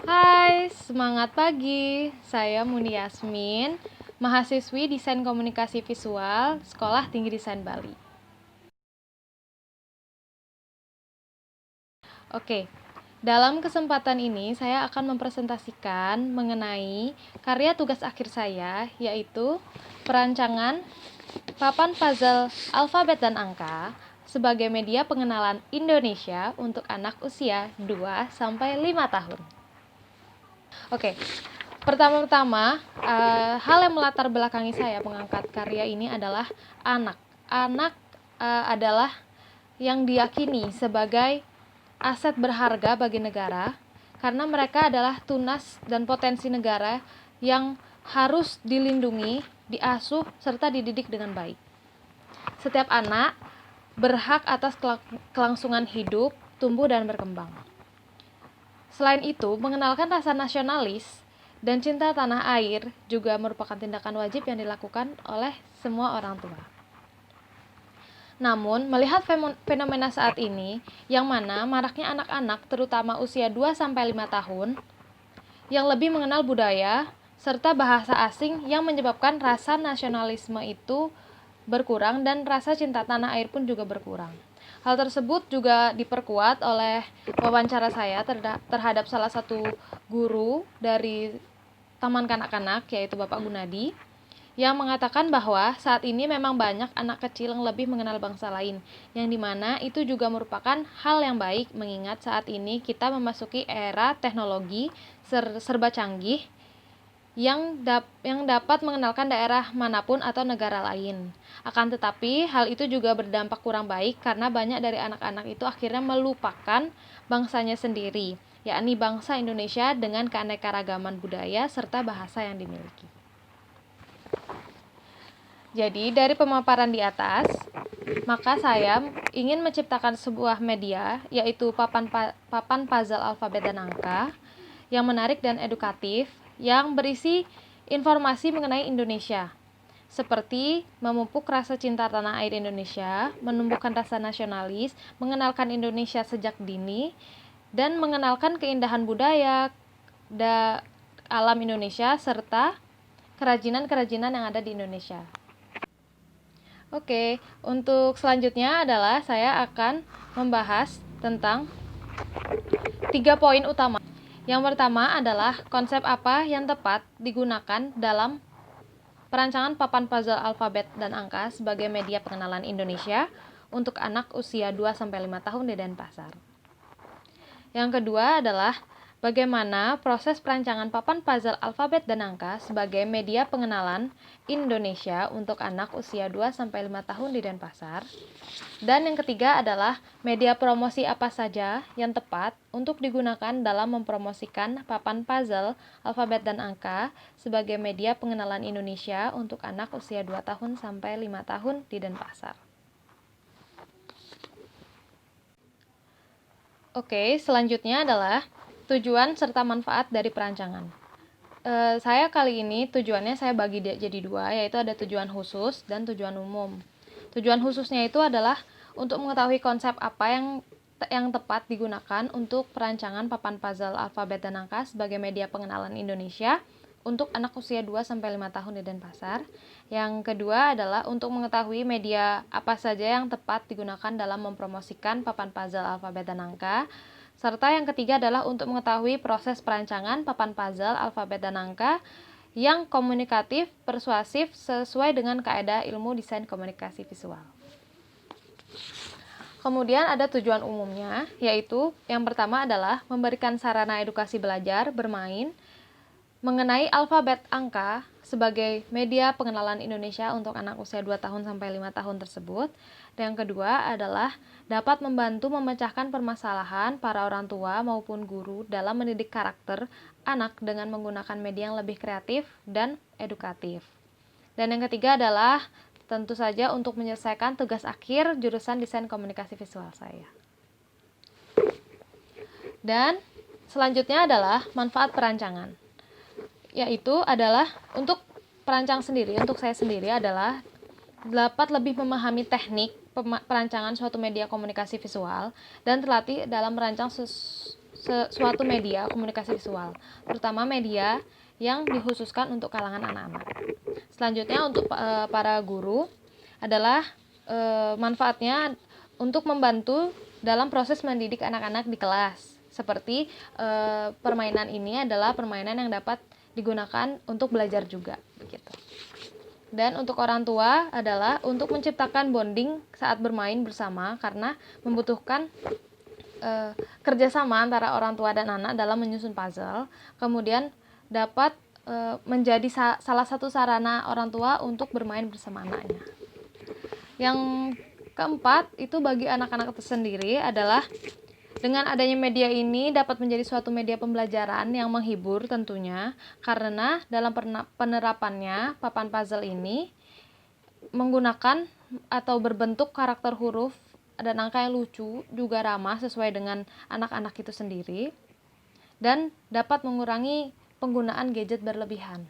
Hai, semangat pagi. Saya Muni Yasmin, mahasiswi Desain Komunikasi Visual, Sekolah Tinggi Desain Bali. Oke, dalam kesempatan ini saya akan mempresentasikan mengenai karya tugas akhir saya, yaitu perancangan papan puzzle alfabet dan angka sebagai media pengenalan Indonesia untuk anak usia 2-5 tahun. Oke, pertama-tama, hal yang melatar belakangi saya mengangkat karya ini adalah anak. Anak adalah yang diyakini sebagai aset berharga bagi negara karena mereka adalah tunas dan potensi negara yang harus dilindungi, diasuh, serta dididik dengan baik. Setiap anak berhak atas kelangsungan hidup, tumbuh, dan berkembang. Selain itu, mengenalkan rasa nasionalis dan cinta tanah air juga merupakan tindakan wajib yang dilakukan oleh semua orang tua. Namun, melihat fenomena saat ini, yang mana maraknya anak-anak terutama usia 2-5 tahun, yang lebih mengenal budaya, serta bahasa asing yang menyebabkan rasa nasionalisme itu berkurang dan rasa cinta tanah air pun juga berkurang. Hal tersebut juga diperkuat oleh wawancara saya terhadap salah satu guru dari Taman Kanak-kanak, yaitu Bapak Gunadi, yang mengatakan bahwa saat ini memang banyak anak kecil yang lebih mengenal bangsa lain, yang dimana itu juga merupakan hal yang baik mengingat saat ini kita memasuki era teknologi serba canggih yang dapat mengenalkan daerah manapun atau negara lain. Akan tetapi, hal itu juga berdampak kurang baik karena banyak dari anak-anak itu akhirnya melupakan bangsanya sendiri, yakni bangsa Indonesia dengan keanekaragaman budaya serta bahasa yang dimiliki. Jadi, dari pemaparan di atas, maka saya ingin menciptakan sebuah media, yaitu papan puzzle alfabet dan angka, yang menarik dan edukatif, yang berisi informasi mengenai Indonesia, seperti memupuk rasa cinta tanah air Indonesia, menumbuhkan rasa nasionalis, mengenalkan Indonesia sejak dini, dan mengenalkan keindahan budaya, alam Indonesia, serta kerajinan-kerajinan yang ada di Indonesia. Oke, untuk selanjutnya adalah saya akan membahas tentang 3 poin utama. Yang pertama adalah konsep apa yang tepat digunakan dalam perancangan papan puzzle alfabet dan angka sebagai media pengenalan Indonesia untuk anak usia 2-5 tahun di Denpasar. Yang kedua adalah bagaimana proses perancangan papan puzzle alfabet dan angka sebagai media pengenalan Indonesia untuk anak usia 2-5 tahun di Denpasar. Dan yang ketiga adalah media promosi apa saja yang tepat untuk digunakan dalam mempromosikan papan puzzle alfabet dan angka sebagai media pengenalan Indonesia untuk anak usia 2 tahun sampai 5 tahun di Denpasar. Oke, selanjutnya adalah tujuan serta manfaat dari perancangan. Saya kali ini tujuannya saya bagi jadi dua, yaitu ada tujuan khusus dan tujuan umum. Tujuan khususnya itu adalah untuk mengetahui konsep apa yang tepat digunakan untuk perancangan papan puzzle alfabet dan angka sebagai media pengenalan Indonesia untuk anak usia 2-5 tahun di Denpasar. Yang kedua adalah untuk mengetahui media apa saja yang tepat digunakan dalam mempromosikan papan puzzle alfabet dan angka. Serta yang ketiga adalah untuk mengetahui proses perancangan papan puzzle alfabet dan angka yang komunikatif, persuasif, sesuai dengan kaidah ilmu desain komunikasi visual. Kemudian ada tujuan umumnya, yaitu yang pertama adalah memberikan sarana edukasi belajar, bermain, mengenai alfabet angka sebagai media pengenalan Indonesia untuk anak usia 2 tahun sampai 5 tahun tersebut. Dan yang kedua adalah dapat membantu memecahkan permasalahan para orang tua maupun guru dalam mendidik karakter anak dengan menggunakan media yang lebih kreatif dan edukatif. Dan yang ketiga adalah tentu saja untuk menyelesaikan tugas akhir jurusan desain komunikasi visual saya. Dan selanjutnya adalah manfaat perancangan, yaitu adalah untuk perancang sendiri, untuk saya sendiri adalah dapat lebih memahami teknik perancangan suatu media komunikasi visual dan terlatih dalam merancang suatu media komunikasi visual, terutama media yang dikhususkan untuk kalangan anak-anak. Selanjutnya untuk para guru adalah manfaatnya untuk membantu dalam proses mendidik anak-anak di kelas. Seperti permainan ini adalah permainan yang dapat digunakan untuk belajar juga, begitu. Dan untuk orang tua adalah untuk menciptakan bonding saat bermain bersama karena membutuhkan kerjasama antara orang tua dan anak dalam menyusun puzzle. Kemudian dapat menjadi salah satu sarana orang tua untuk bermain bersama anaknya. Yang keempat itu bagi anak-anak tersendiri adalah dengan adanya media ini dapat menjadi suatu media pembelajaran yang menghibur tentunya, karena dalam penerapannya papan puzzle ini menggunakan atau berbentuk karakter huruf dan angka yang lucu, juga ramah sesuai dengan anak-anak itu sendiri, dan dapat mengurangi penggunaan gadget berlebihan.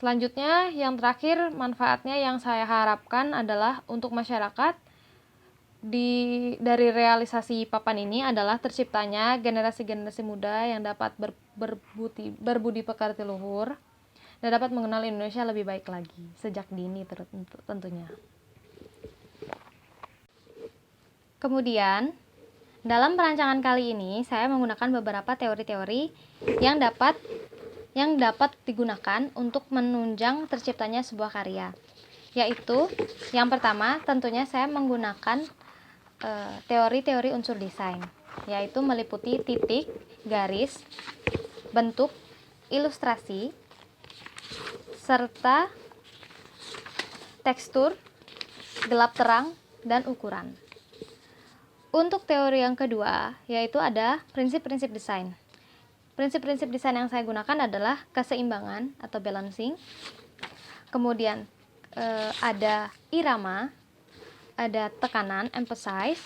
Selanjutnya, yang terakhir, manfaatnya yang saya harapkan adalah untuk masyarakat. Dari realisasi papan ini adalah terciptanya generasi-generasi muda yang dapat berbudi pekerti luhur dan dapat mengenal Indonesia lebih baik lagi sejak dini tentunya. Kemudian, dalam perancangan kali ini saya menggunakan beberapa teori-teori yang dapat digunakan untuk menunjang terciptanya sebuah karya. Yaitu, yang pertama tentunya saya menggunakan teori-teori unsur desain, yaitu meliputi titik, garis, bentuk, ilustrasi, serta tekstur, gelap terang, dan ukuran. Untuk teori yang kedua, yaitu ada prinsip-prinsip desain. Prinsip-prinsip desain yang saya gunakan adalah keseimbangan atau balancing, kemudian ada irama, ada tekanan, emphasize,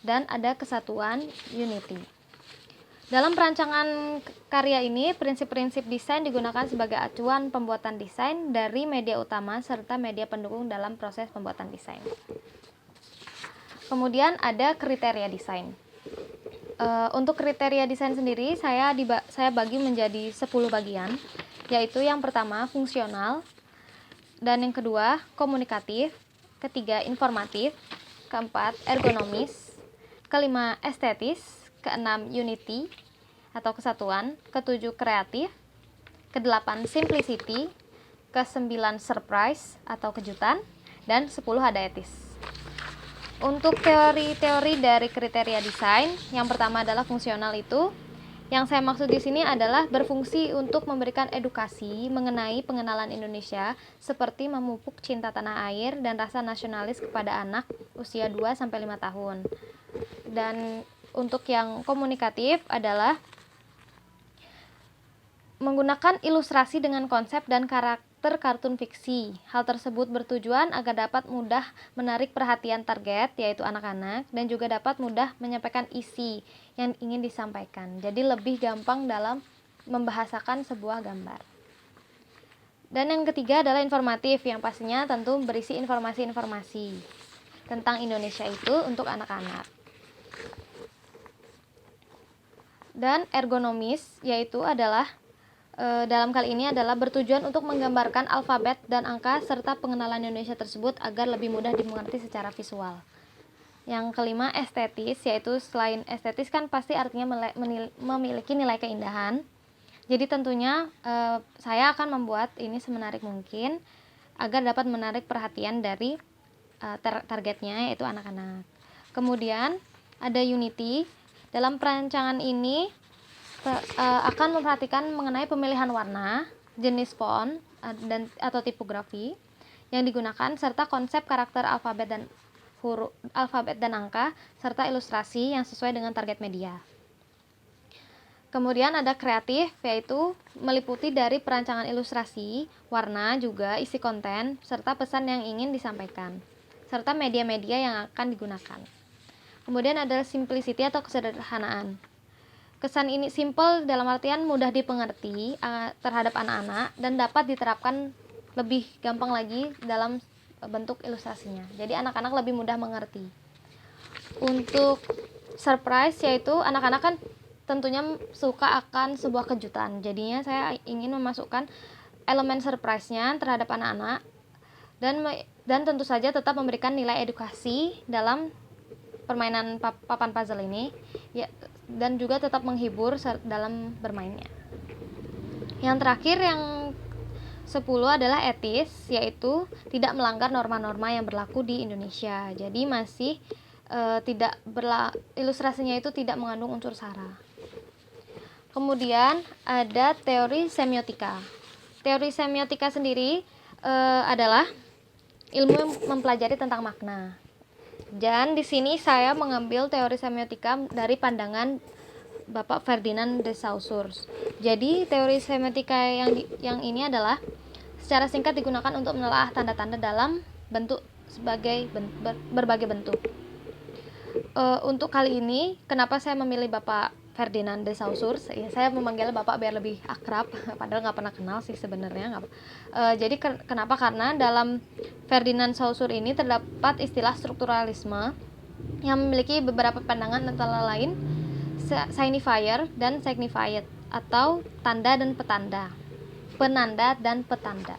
dan ada kesatuan, unity. Dalam perancangan karya ini, prinsip-prinsip desain digunakan sebagai acuan pembuatan desain dari media utama serta media pendukung dalam proses pembuatan desain. Kemudian ada kriteria desain. Untuk kriteria desain sendiri, saya bagi menjadi 10 bagian, yaitu yang pertama fungsional, dan yang kedua komunikatif, ketiga informatif, keempat ergonomis, kelima estetis, keenam unity atau kesatuan, ketujuh kreatif, kedelapan simplicity, kesembilan surprise atau kejutan, dan 10 ada etis. Untuk teori-teori dari kriteria desain, yang pertama adalah fungsional itu. Yang saya maksud di sini adalah berfungsi untuk memberikan edukasi mengenai pengenalan Indonesia seperti memupuk cinta tanah air dan rasa nasionalis kepada anak usia 2-5 tahun. Dan untuk yang komunikatif adalah menggunakan ilustrasi dengan konsep dan karakter kartun fiksi. Hal tersebut bertujuan agar dapat mudah menarik perhatian target, yaitu anak-anak, dan juga dapat mudah menyampaikan isi yang ingin disampaikan. Jadi lebih gampang dalam membahasakan sebuah gambar. Dan yang ketiga adalah informatif, yang pastinya tentu berisi informasi-informasi tentang Indonesia itu untuk anak-anak. Dan ergonomis, yaitu adalah dalam kali ini adalah bertujuan untuk menggambarkan alfabet dan angka serta pengenalan Indonesia tersebut agar lebih mudah dimengerti secara visual. Yang kelima estetis, yaitu selain estetis kan pasti artinya memiliki nilai keindahan. Jadi tentunya saya akan membuat ini semenarik mungkin agar dapat menarik perhatian dari targetnya, yaitu anak-anak. Kemudian ada unity. Dalam perancangan ini akan memperhatikan mengenai pemilihan warna, jenis font atau tipografi yang digunakan serta konsep karakter alfabet dan angka serta ilustrasi yang sesuai dengan target media. Kemudian ada kreatif, yaitu meliputi dari perancangan ilustrasi, warna, juga isi konten serta pesan yang ingin disampaikan serta media-media yang akan digunakan. Kemudian ada simplicity atau kesederhanaan. Kesan ini simple dalam artian mudah dipengerti terhadap anak-anak dan dapat diterapkan lebih gampang lagi dalam bentuk ilustrasinya. Jadi anak-anak lebih mudah mengerti. Untuk surprise, yaitu anak-anak kan tentunya suka akan sebuah kejutan. Jadinya saya ingin memasukkan elemen surprise-nya terhadap anak-anak dan tentu saja tetap memberikan nilai edukasi dalam permainan papan puzzle ini ya, dan juga tetap menghibur dalam bermainnya. Yang terakhir, yang 10 adalah etis, yaitu tidak melanggar norma-norma yang berlaku di Indonesia. Jadi masih tidak ilustrasinya itu tidak mengandung unsur sara. Kemudian ada teori semiotika. Teori semiotika sendiri adalah ilmu yang mempelajari tentang makna. Dan di sini saya mengambil teori semiotika dari pandangan Bapak Ferdinand de Saussure. Jadi teori semiotika yang ini adalah secara singkat digunakan untuk menelaah tanda-tanda dalam bentuk sebagai berbagai bentuk. Untuk kali ini, kenapa saya memilih Bapak Ferdinand de Saussure? Ya, saya memanggil Bapak biar lebih akrab, padahal nggak pernah kenal sih sebenarnya. Jadi kenapa? Karena dalam Ferdinand Saussure ini terdapat istilah strukturalisme yang memiliki beberapa pandangan, antara lain signifier dan signified, atau tanda dan petanda, penanda dan petanda.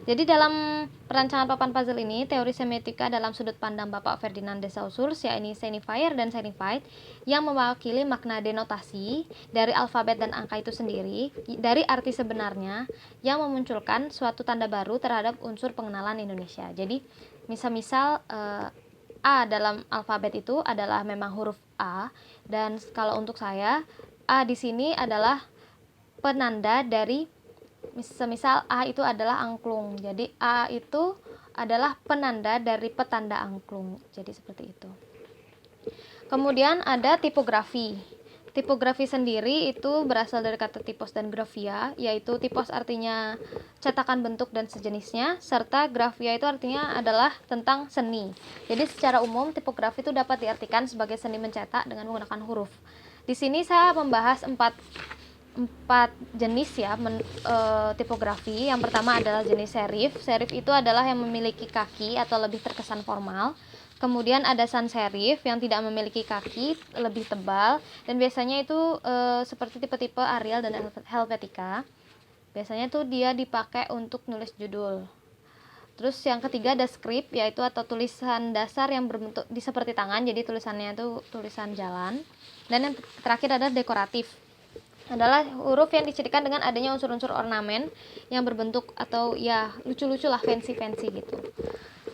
Jadi dalam perancangan papan puzzle ini, teori semiotika dalam sudut pandang Bapak Ferdinand de Saussure, yakni signifier dan signified, yang mewakili makna denotasi dari alfabet dan angka itu sendiri, dari arti sebenarnya, yang memunculkan suatu tanda baru terhadap unsur pengenalan Indonesia. Jadi misal A dalam alfabet itu adalah memang huruf A, dan kalau untuk saya, A di sini adalah penanda dari semisal A itu adalah angklung. Jadi A itu adalah penanda dari petanda angklung. Jadi seperti itu. Kemudian ada tipografi. Tipografi sendiri itu berasal dari kata typos dan graphia, yaitu typos artinya cetakan bentuk dan sejenisnya, serta graphia itu artinya adalah tentang seni. Jadi secara umum tipografi itu dapat diartikan sebagai seni mencetak dengan menggunakan huruf. Di sini saya membahas empat jenis ya tipografi. Yang pertama adalah jenis serif. Serif itu adalah yang memiliki kaki atau lebih terkesan formal. Kemudian ada sans serif yang tidak memiliki kaki, lebih tebal, dan biasanya itu seperti tipe-tipe Arial dan Helvetica. Biasanya tuh dia dipakai untuk nulis judul. Terus yang ketiga ada script, yaitu atau tulisan dasar yang berbentuk seperti tangan, jadi tulisannya itu tulisan jalan. Dan yang terakhir ada dekoratif, adalah huruf yang dicirikan dengan adanya unsur-unsur ornamen yang berbentuk atau ya lucu-lucu lah, fancy-fancy gitu.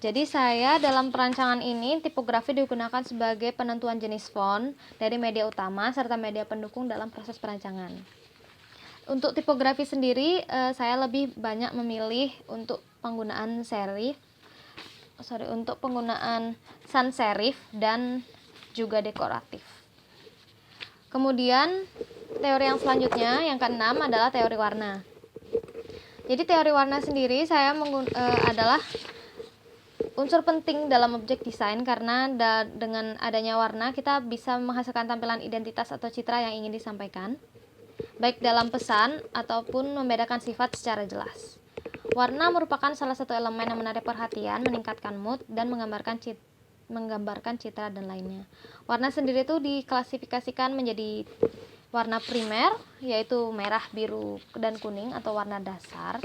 Jadi saya dalam perancangan ini, tipografi digunakan sebagai penentuan jenis font dari media utama serta media pendukung dalam proses perancangan. Untuk tipografi sendiri, saya lebih banyak memilih untuk penggunaan untuk penggunaan sans serif dan juga dekoratif. Kemudian teori yang selanjutnya, yang keenam, adalah teori warna. Jadi teori warna sendiri adalah unsur penting dalam objek desain, karena dengan adanya warna kita bisa menghasilkan tampilan identitas atau citra yang ingin disampaikan, baik dalam pesan ataupun membedakan sifat secara jelas. Warna merupakan salah satu elemen yang menarik perhatian, meningkatkan mood, dan menggambarkan citra dan lainnya. Warna sendiri itu diklasifikasikan menjadi warna primer, yaitu merah, biru, dan kuning atau warna dasar.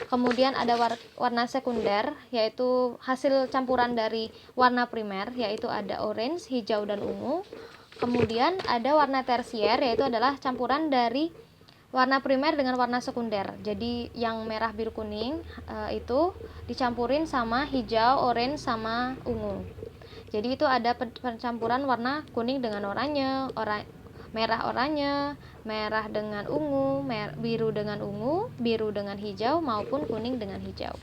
Kemudian ada warna sekunder, yaitu hasil campuran dari warna primer, yaitu ada orange, hijau, dan ungu. Kemudian ada warna tersier, yaitu adalah campuran dari warna primer dengan warna sekunder. Jadi yang merah, biru, kuning itu dicampurin sama hijau, orange, sama ungu. Jadi itu ada pencampuran warna kuning dengan oranye, merah oranye, merah dengan ungu, biru dengan ungu, biru dengan hijau, maupun kuning dengan hijau.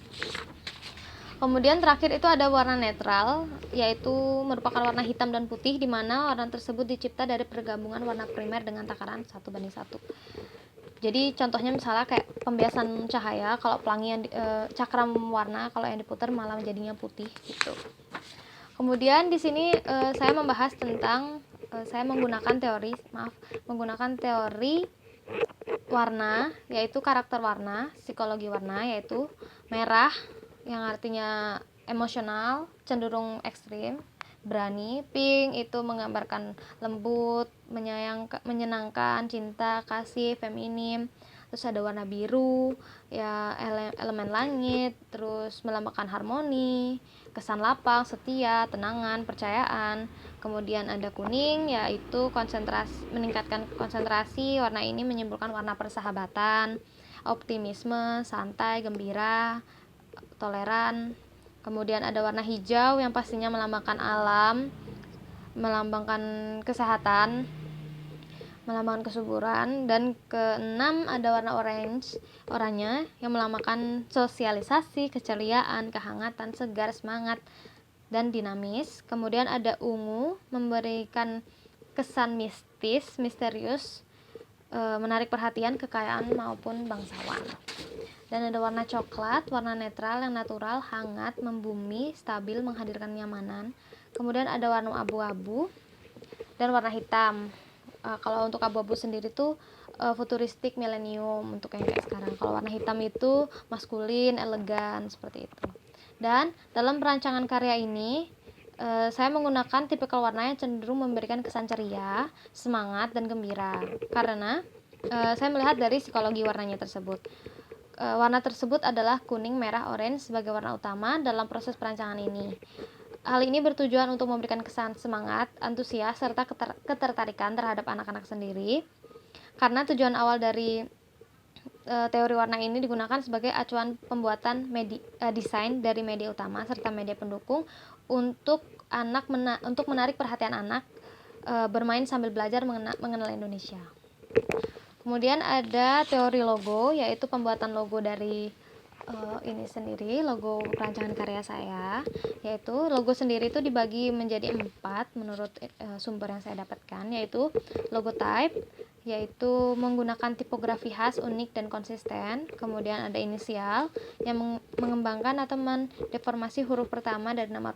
Kemudian terakhir itu ada warna netral, yaitu merupakan warna hitam dan putih, di mana warna tersebut dicipta dari pergabungan warna primer dengan takaran 1:1. Jadi contohnya misalnya kayak pembiasan cahaya, kalau pelangi yang cakram warna kalau yang diputar malah jadinya putih gitu. Kemudian di sini saya membahas tentang saya menggunakan teori warna, yaitu karakter warna, psikologi warna, yaitu merah yang artinya emosional, cenderung ekstrim, berani. Pink itu menggambarkan lembut, menyenangkan, cinta, kasih, feminim. Terus ada warna biru, ya elemen langit, terus melambangkan harmoni, kesan lapang, setia, tenangan, percayaan. Kemudian ada kuning, yaitu meningkatkan konsentrasi. Warna ini menyimpulkan warna persahabatan, optimisme, santai, gembira, toleran. Kemudian ada warna hijau yang pastinya melambangkan alam, melambangkan kesehatan, melambangkan kesuburan. Dan keenam ada warna oranye yang melambangkan sosialisasi, keceriaan, kehangatan, segar, semangat, dan dinamis. Kemudian ada ungu memberikan kesan misterius, menarik perhatian, kekayaan maupun bangsawan. Dan ada warna coklat, warna netral yang natural, hangat, membumi, stabil, menghadirkan kenyamanan. Kemudian ada warna abu-abu dan warna hitam. Kalau untuk abu-abu sendiri tuh futuristik, milenium untuk yang kayak sekarang. Kalau warna hitam itu maskulin, elegan, seperti itu. Dan dalam perancangan karya ini saya menggunakan tipikal warna yang cenderung memberikan kesan ceria, semangat, dan gembira. Karena saya melihat dari psikologi warnanya tersebut. Warna tersebut adalah kuning, merah, orange sebagai warna utama dalam proses perancangan ini. Hal ini bertujuan untuk memberikan kesan semangat, antusias, serta ketertarikan terhadap anak-anak sendiri. Karena tujuan awal dari teori warna ini digunakan sebagai acuan pembuatan desain dari media utama serta media pendukung untuk menarik perhatian anak bermain sambil belajar mengenal Indonesia. Kemudian ada teori logo, yaitu pembuatan logo dari ini sendiri, logo perancangan karya saya. Yaitu logo sendiri itu dibagi menjadi 4 menurut sumber yang saya dapatkan, yaitu logo type, yaitu menggunakan tipografi khas, unik, dan konsisten. Kemudian ada inisial yang mengembangkan atau mendeformasi huruf pertama dari nama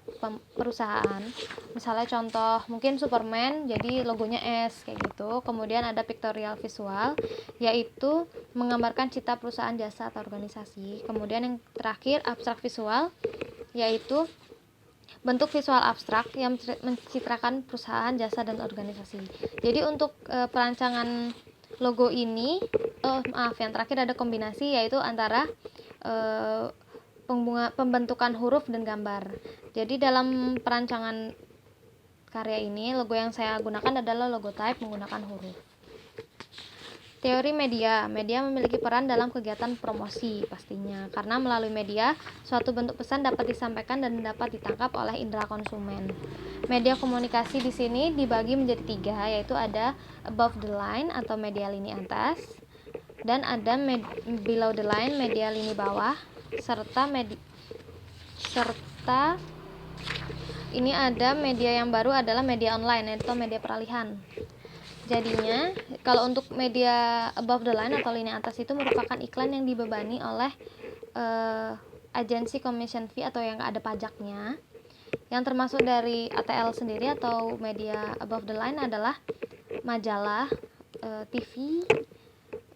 perusahaan. Misalnya contoh mungkin Superman, jadi logonya S kayak gitu. Kemudian ada pictorial visual, yaitu menggambarkan cita perusahaan, jasa, atau organisasi. Kemudian yang terakhir abstrak visual, yaitu bentuk visual abstrak yang mencitrakan perusahaan, jasa, dan organisasi. Jadi untuk perancangan logo ini, yang terakhir ada kombinasi, yaitu antara pembentukan huruf dan gambar. Jadi dalam perancangan karya ini, logo yang saya gunakan adalah logo type menggunakan huruf. Teori media memiliki peran dalam kegiatan promosi pastinya, karena melalui media suatu bentuk pesan dapat disampaikan dan dapat ditangkap oleh indera konsumen. Media komunikasi di sini dibagi menjadi 3, yaitu ada above the line atau media lini atas, dan ada below the line, media lini bawah, serta ini ada media yang baru adalah media online atau media peralihan. Jadinya kalau untuk media above the line atau lini atas itu merupakan iklan yang dibebani oleh agensi commission fee atau yang ada pajaknya, yang termasuk dari ATL sendiri. Atau media above the line adalah majalah, TV,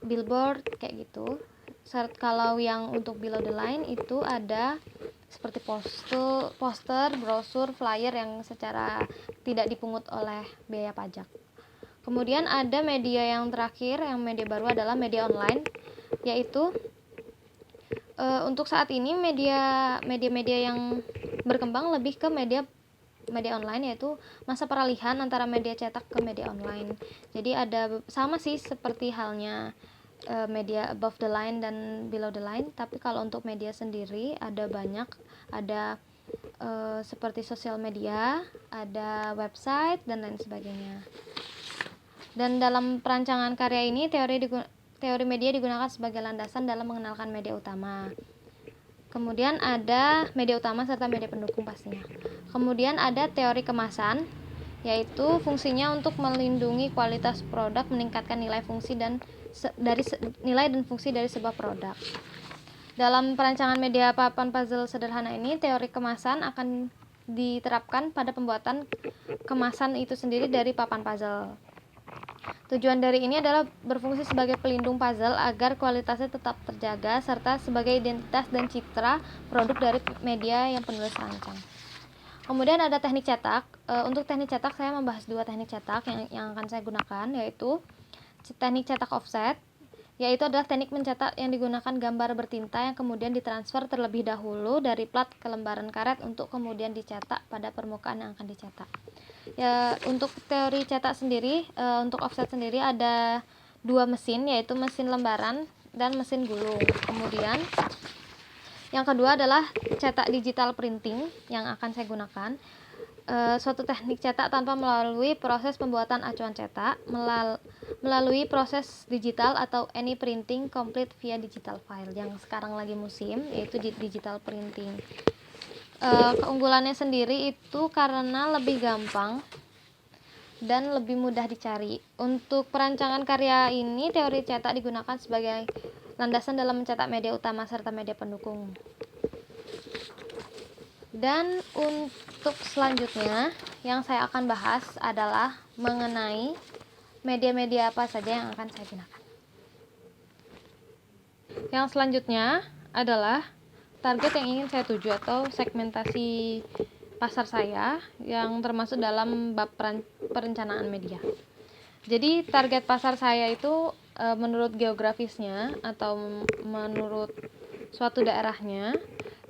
billboard kayak gitu. Kalau yang untuk below the line itu ada seperti poster, brosur, flyer yang secara tidak dipungut oleh biaya pajak. Kemudian ada media yang terakhir, yang media baru adalah media online, yaitu untuk saat ini media yang berkembang lebih ke media online, yaitu masa peralihan antara media cetak ke media online. Jadi ada sama sih seperti halnya media above the line dan below the line, tapi kalau untuk media sendiri ada banyak, ada seperti sosial media, ada website, dan lain sebagainya. Dan dalam perancangan karya ini, teori media digunakan sebagai landasan dalam mengenalkan media utama. Kemudian ada media utama serta media pendukung pastinya. Kemudian ada teori kemasan, yaitu fungsinya untuk melindungi kualitas produk, meningkatkan nilai dan fungsi dari sebuah produk. Dalam perancangan media papan puzzle sederhana ini, teori kemasan akan diterapkan pada pembuatan kemasan itu sendiri dari papan puzzle. Tujuan dari ini adalah berfungsi sebagai pelindung puzzle agar kualitasnya tetap terjaga, serta sebagai identitas dan citra produk dari media yang penulis rancang. Kemudian ada teknik cetak. Untuk teknik cetak saya membahas dua teknik cetak yang akan saya gunakan, yaitu teknik cetak offset, yaitu adalah teknik mencetak yang digunakan gambar bertinta yang kemudian ditransfer terlebih dahulu dari plat ke lembaran karet untuk kemudian dicetak pada permukaan yang akan dicetak. Ya, untuk teori cetak sendiri, untuk offset sendiri ada dua mesin, yaitu mesin lembaran dan mesin gulung. Kemudian yang kedua adalah cetak digital printing yang akan saya gunakan. Suatu teknik cetak tanpa melalui proses pembuatan acuan cetak, melalui proses digital atau any printing complete via digital file yang sekarang lagi musim, yaitu digital printing. Keunggulannya sendiri itu karena lebih gampang dan lebih mudah dicari. Untuk perancangan karya ini, teori cetak digunakan sebagai landasan dalam mencetak media utama serta media pendukung. Dan untuk selanjutnya yang saya akan bahas adalah mengenai media-media apa saja yang akan saya gunakan. Yang selanjutnya adalah target yang ingin saya tuju atau segmentasi pasar saya yang termasuk dalam bab perencanaan media. Jadi target pasar saya itu menurut geografisnya atau menurut suatu daerahnya,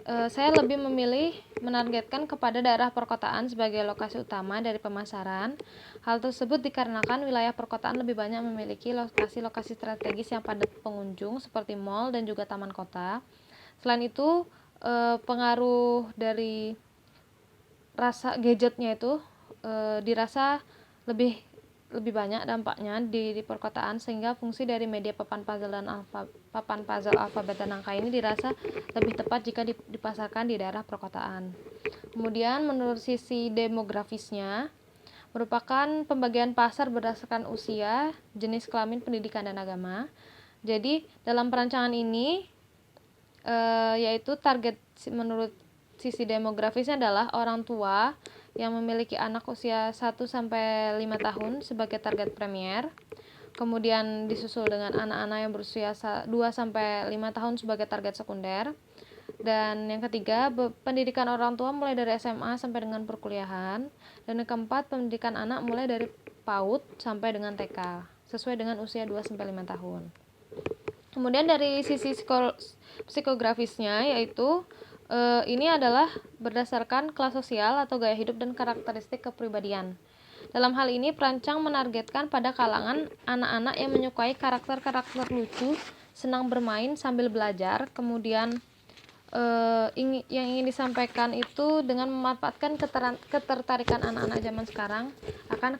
saya lebih memilih menargetkan kepada daerah perkotaan sebagai lokasi utama dari pemasaran. Hal tersebut dikarenakan wilayah perkotaan lebih banyak memiliki lokasi-lokasi strategis yang padat pengunjung seperti mal dan juga taman kota. Selain itu, pengaruh dari rasa gadgetnya itu dirasa lebih banyak dampaknya di perkotaan, sehingga fungsi dari media papan puzzle alfabet dan angka ini dirasa lebih tepat jika dipasarkan di daerah perkotaan. Kemudian menurut sisi demografisnya merupakan pembagian pasar berdasarkan usia, jenis kelamin, pendidikan, dan agama. Jadi dalam perancangan ini yaitu target menurut sisi demografisnya adalah orang tua yang memiliki anak usia 1-5 tahun sebagai target premier. Kemudian disusul dengan anak-anak yang berusia 2-5 tahun sebagai target sekunder. Dan yang ketiga, pendidikan orang tua mulai dari SMA sampai dengan perkuliahan. Dan yang keempat, pendidikan anak mulai dari PAUD sampai dengan TK, sesuai dengan usia 2-5 tahun. Kemudian dari sisi psikografisnya, yaitu ini adalah berdasarkan kelas sosial atau gaya hidup dan karakteristik kepribadian. Dalam hal ini, perancang menargetkan pada kalangan anak-anak yang menyukai karakter-karakter lucu, senang bermain sambil belajar. Kemudian yang ingin disampaikan itu dengan memanfaatkan ketertarikan anak-anak zaman sekarang akan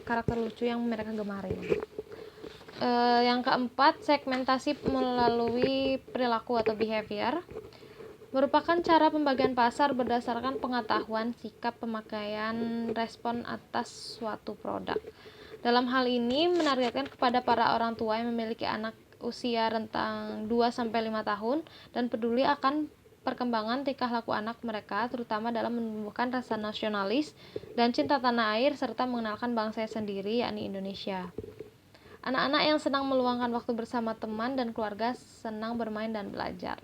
karakter lucu yang mereka gemari. Yang keempat, segmentasi melalui perilaku atau behavior merupakan cara pembagian pasar berdasarkan pengetahuan, sikap, pemakaian, respon atas suatu produk. Dalam hal ini menargetkan kepada para orang tua yang memiliki anak usia rentang 2-5 tahun dan peduli akan perkembangan tingkah laku anak mereka, terutama dalam menumbuhkan rasa nasionalis dan cinta tanah air serta mengenalkan bangsa sendiri, yakni Indonesia. Anak-anak yang senang meluangkan waktu bersama teman dan keluarga, senang bermain dan belajar.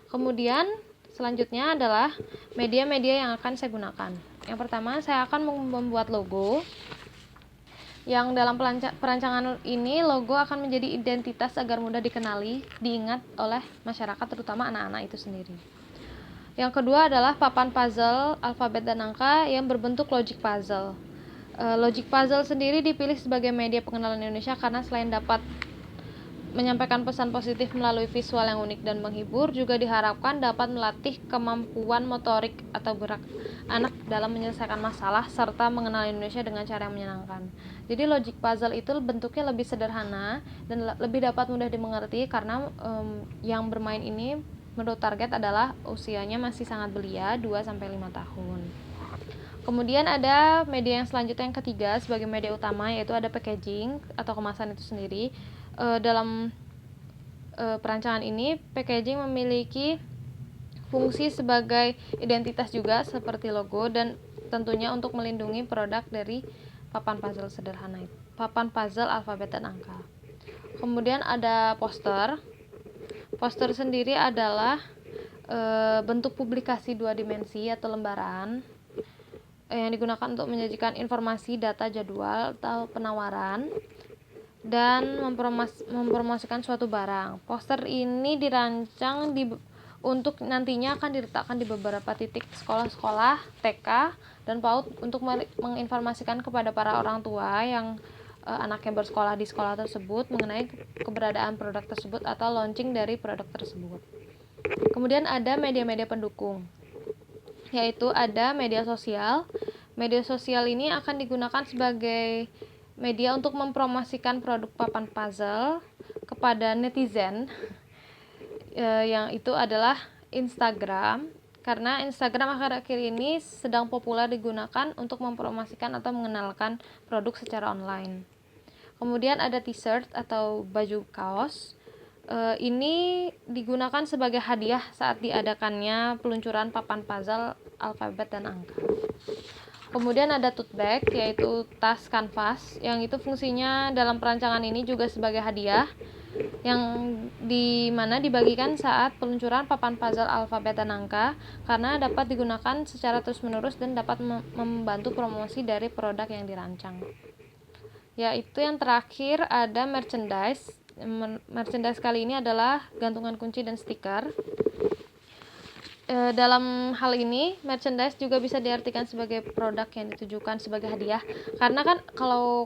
Kemudian selanjutnya adalah media-media yang akan saya gunakan. Yang pertama, saya akan membuat logo. Yang dalam perancangan ini, logo akan menjadi identitas agar mudah dikenali, diingat oleh masyarakat, terutama anak-anak itu sendiri. Yang kedua adalah papan puzzle alfabet dan angka yang berbentuk logic puzzle. Logic puzzle sendiri dipilih sebagai media pengenalan Indonesia karena selain dapat menyampaikan pesan positif melalui visual yang unik dan menghibur, juga diharapkan dapat melatih kemampuan motorik atau gerak anak dalam menyelesaikan masalah serta mengenal Indonesia dengan cara yang menyenangkan. Jadi logic puzzle itu bentuknya lebih sederhana dan lebih dapat mudah dimengerti karena yang bermain ini menurut target adalah usianya masih sangat belia, 2-5 tahun. Kemudian ada media yang selanjutnya, yang ketiga sebagai media utama, yaitu ada packaging atau kemasan itu sendiri. Dalam perancangan ini, packaging memiliki fungsi sebagai identitas juga seperti logo dan tentunya untuk melindungi produk dari papan puzzle sederhana itu, papan puzzle alfabet dan angka. Kemudian ada poster. Poster sendiri adalah bentuk publikasi dua dimensi atau lembaran yang digunakan untuk menyajikan informasi, data, jadwal, atau penawaran, dan mempromosikan suatu barang. Poster ini dirancang untuk nantinya akan diletakkan di beberapa titik sekolah-sekolah, TK, dan PAUD untuk menginformasikan kepada para orang tua yang anaknya bersekolah di sekolah tersebut mengenai keberadaan produk tersebut atau launching dari produk tersebut. Kemudian ada media-media pendukung, yaitu ada media sosial. Media sosial ini akan digunakan sebagai media untuk mempromosikan produk papan puzzle kepada netizen, yang itu adalah Instagram, karena Instagram akhir-akhir ini sedang populer digunakan untuk mempromosikan atau mengenalkan produk secara online. Kemudian ada t-shirt atau baju kaos. Ini digunakan sebagai hadiah saat diadakannya peluncuran papan puzzle alfabet dan angka. Kemudian ada tote bag, yaitu tas kanvas, yang itu fungsinya dalam perancangan ini juga sebagai hadiah, yang dimana dibagikan saat peluncuran papan puzzle alfabet dan angka, karena dapat digunakan secara terus-menerus dan dapat membantu promosi dari produk yang dirancang. Yaitu yang terakhir ada merchandise. Merchandise kali ini adalah gantungan kunci dan stiker. Dalam hal ini, merchandise juga bisa diartikan sebagai produk yang ditujukan sebagai hadiah. Karena kan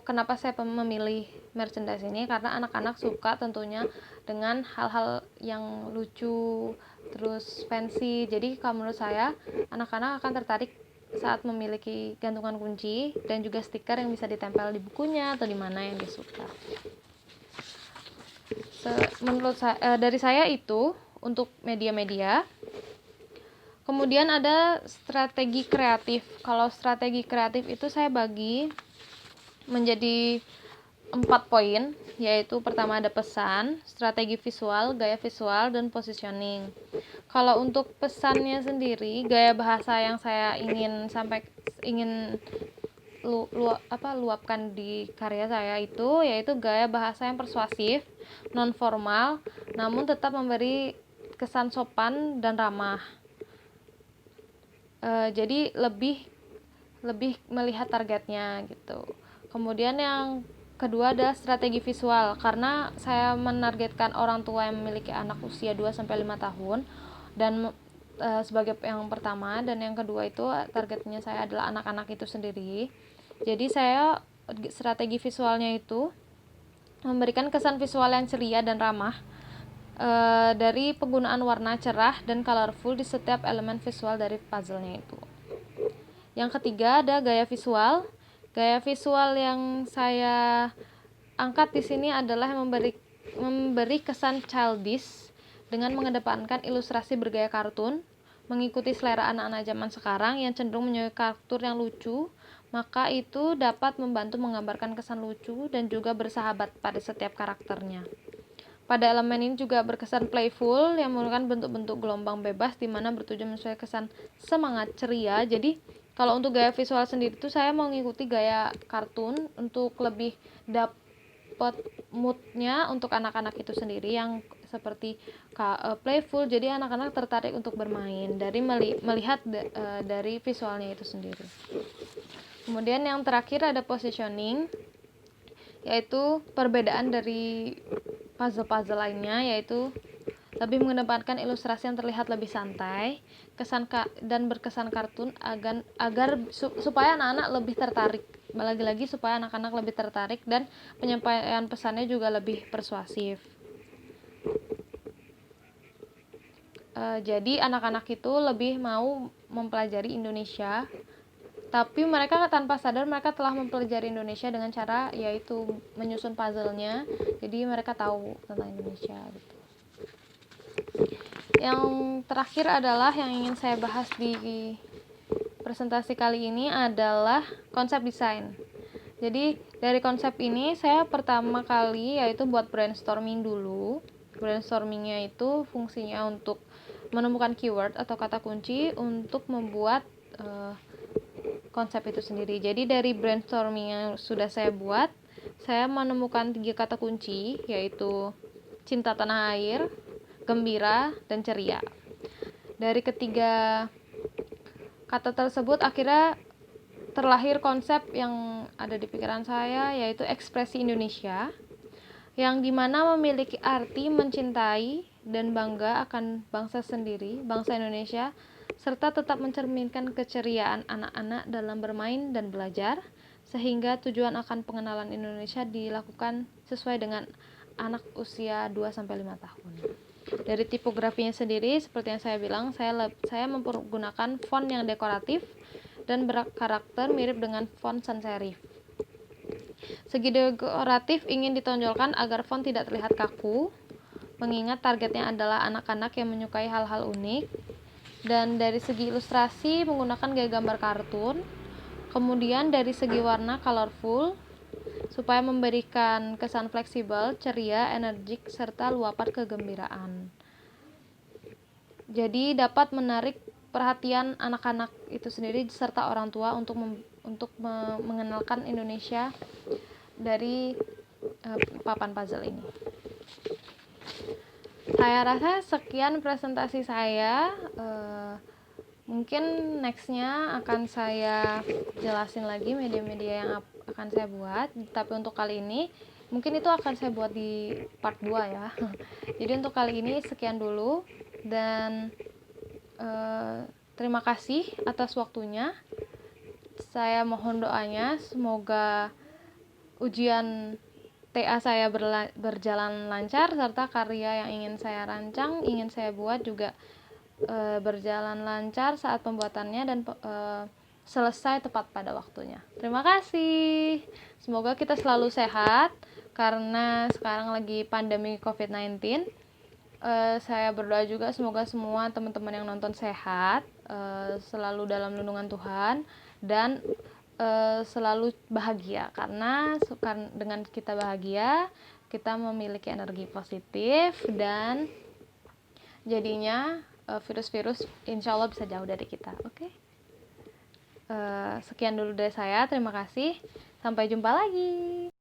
kenapa saya memilih merchandise ini, karena anak-anak suka tentunya dengan hal-hal yang lucu, terus fancy. Jadi kalau menurut saya, anak-anak akan tertarik saat memiliki gantungan kunci dan juga stiker yang bisa ditempel di bukunya atau di mana yang dia suka. Menurut saya, dari saya itu untuk media-media. Kemudian ada strategi kreatif. Kalau strategi kreatif itu saya bagi menjadi 4 poin, yaitu pertama ada pesan, strategi visual, gaya visual, dan positioning. Kalau untuk pesannya sendiri, gaya bahasa yang saya ingin luapkan di karya saya itu yaitu gaya bahasa yang persuasif, non formal, namun tetap memberi kesan sopan dan ramah. Jadi lebih melihat targetnya gitu. Kemudian yang kedua adalah strategi visual, karena saya menargetkan orang tua yang memiliki anak usia 2-5 tahun, dan sebagai yang pertama, dan yang kedua itu targetnya saya adalah anak-anak itu sendiri. Jadi saya strategi visualnya itu memberikan kesan visual yang ceria dan ramah, dari penggunaan warna cerah dan colorful di setiap elemen visual dari puzzle-nya itu. Yang ketiga ada gaya visual. Gaya visual yang saya angkat di sini adalah memberi kesan childish dengan mengedepankan ilustrasi bergaya kartun, mengikuti selera anak-anak zaman sekarang yang cenderung menyukai kartun yang lucu, maka itu dapat membantu menggambarkan kesan lucu dan juga bersahabat pada setiap karakternya. Pada elemen ini juga berkesan playful yang menggunakan bentuk-bentuk gelombang bebas di mana bertujuan menyesuaikan kesan semangat ceria. Jadi kalau untuk gaya visual sendiri itu saya mau ngikuti gaya kartun untuk lebih dapat moodnya untuk anak-anak itu sendiri yang seperti playful. Jadi anak-anak tertarik untuk bermain dari melihat dari visualnya itu sendiri. Kemudian yang terakhir ada positioning, yaitu perbedaan dari puzzle-puzzle lainnya, yaitu lebih mengedepankan ilustrasi yang terlihat lebih santai, dan berkesan kartun agar supaya anak-anak lebih tertarik. Lagi-lagi supaya anak-anak lebih tertarik dan penyampaian pesannya juga lebih persuasif. Jadi anak-anak itu lebih mau mempelajari Indonesia, tapi mereka tanpa sadar mereka telah mempelajari Indonesia dengan cara yaitu menyusun puzzle-nya. Jadi mereka tahu tentang Indonesia gitu. Yang terakhir adalah yang ingin saya bahas di presentasi kali ini adalah konsep desain. Jadi dari konsep ini saya pertama kali yaitu buat brainstorming dulu. Brainstormingnya itu fungsinya untuk menemukan keyword atau kata kunci untuk membuat konsep itu sendiri. Jadi dari brainstorming yang sudah saya buat, saya menemukan 3 kata kunci, yaitu cinta tanah air, gembira, dan ceria. Dari ketiga kata tersebut akhirnya terlahir konsep yang ada di pikiran saya, yaitu ekspresi Indonesia, yang dimana memiliki arti mencintai dan bangga akan bangsa sendiri, bangsa Indonesia, serta tetap mencerminkan keceriaan anak-anak dalam bermain dan belajar, sehingga tujuan akan pengenalan Indonesia dilakukan sesuai dengan anak usia 2-5 tahun. Dari tipografinya sendiri, seperti yang saya bilang, saya mempergunakan font yang dekoratif dan berkarakter mirip dengan font sans serif. Segi dekoratif ingin ditonjolkan agar font tidak terlihat kaku, mengingat targetnya adalah anak-anak yang menyukai hal-hal unik. Dan dari segi ilustrasi menggunakan gaya gambar kartun. Kemudian dari segi warna colorful, supaya memberikan kesan fleksibel, ceria, energik, serta luapan kegembiraan. Jadi dapat menarik perhatian anak-anak itu sendiri serta orang tua untuk mengenalkan Indonesia dari papan puzzle ini. Saya rasa sekian presentasi saya. Mungkin nextnya akan saya jelasin lagi media-media yang akan saya buat. Tapi untuk kali ini mungkin itu akan saya buat di part 2 ya. Jadi untuk kali ini sekian dulu, dan terima kasih atas waktunya. Saya mohon doanya semoga ujian TA saya berjalan lancar, serta karya yang ingin saya rancang, ingin saya buat juga berjalan lancar saat pembuatannya dan selesai tepat pada waktunya. Terima kasih. Semoga kita selalu sehat karena sekarang lagi pandemi COVID-19. Saya berdoa juga semoga semua teman-teman yang nonton sehat, selalu dalam lindungan Tuhan, dan selalu bahagia, karena dengan kita bahagia kita memiliki energi positif dan jadinya virus-virus insya Allah bisa jauh dari kita. Oke? Sekian dulu dari saya, terima kasih, sampai jumpa lagi.